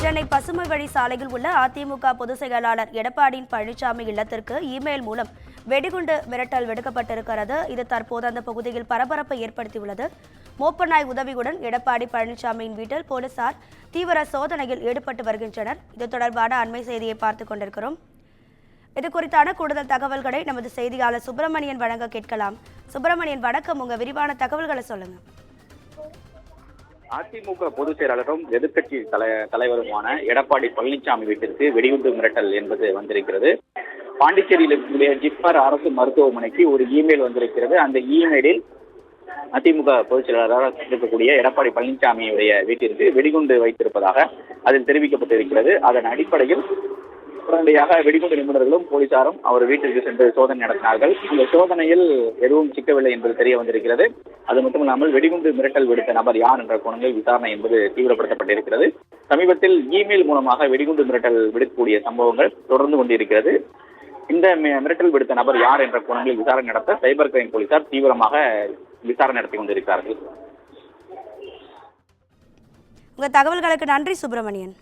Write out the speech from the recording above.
சென்னை பசுமை வழி சாலையில் உள்ள அதிமுக பொதுச் செயலாளர் எடப்பாடி பழனிசாமி இல்லத்திற்கு இமெயில் மூலம் வெடிகுண்டு மிரட்டல் விடுக்கப்பட்டிருக்கிறது. இது தற்போது அந்த பகுதியில் பரபரப்பை ஏற்படுத்தியுள்ளது. மோப்பநாய் உதவியுடன் எடப்பாடி பழனிசாமியின் வீட்டில் போலீசார் தீவிர சோதனையில் ஈடுபட்டு வருகின்றனர். இது தொடர்பான அண்மை செய்தியை பார்த்துக் கொண்டிருக்கிறோம். இது குறித்தான கூடுதல் தகவல்களை நமது செய்தியாளர் சுப்பிரமணியன் வழங்க கேட்கலாம். சுப்பிரமணியன், வணக்கம். உங்க விரிவான தகவல்களை சொல்லுங்க. அதிமுக பொதுச் செயலாளரும் எதிர்க்கட்சி தலைவருமான எடப்பாடி பழனிசாமி வீட்டிற்கு வெடிகுண்டு மிரட்டல் என்பது வந்திருக்கிறது. பாண்டிச்சேரியில் இருக்கக்கூடிய ஜிப்மர் அரசு மருத்துவமனைக்கு ஒரு இமெயில் வந்திருக்கிறது. அந்த இமெயிலில் அதிமுக பொதுச் செயலாளராக இருக்கக்கூடிய எடப்பாடி பழனிசாமியுடைய வீட்டிற்கு வெடிகுண்டு வைத்திருப்பதாக அதில் தெரிவிக்கப்பட்டிருக்கிறது. அதன் அடிப்படையில் உடனடியாக வெடிகுண்டு நிபுணர்களும் போலீசாரும் அவர் வீட்டிற்கு சென்று சோதனை நடத்தினார்கள். இந்த சோதனையில் எதுவும் சிக்கவில்லை என்பது தெரிய வந்திருக்கிறது. அது மட்டுமில்லாமல் வெடிகுண்டு மிரட்டல் விடுத்த நபர் யார் என்ற கோணங்களில் விசாரணை என்பது தீவிரப்படுத்தப்பட்டிருக்கிறது. சமீபத்தில் இமெயில் மூலமாக வெடிகுண்டு மிரட்டல் விடுக்கக்கூடிய சம்பவங்கள் தொடர்ந்து கொண்டிருக்கிறது. இந்த மிரட்டல் விடுத்த நபர் யார் என்ற கோணங்களில் விசாரணை நடத்த சைபர் கிரைம் போலீசார் தீவிரமாக விசாரணை நடத்தி கொண்டிருக்கிறார்கள். உங்க தகவல்களுக்கு நன்றி சுப்பிரமணியன்.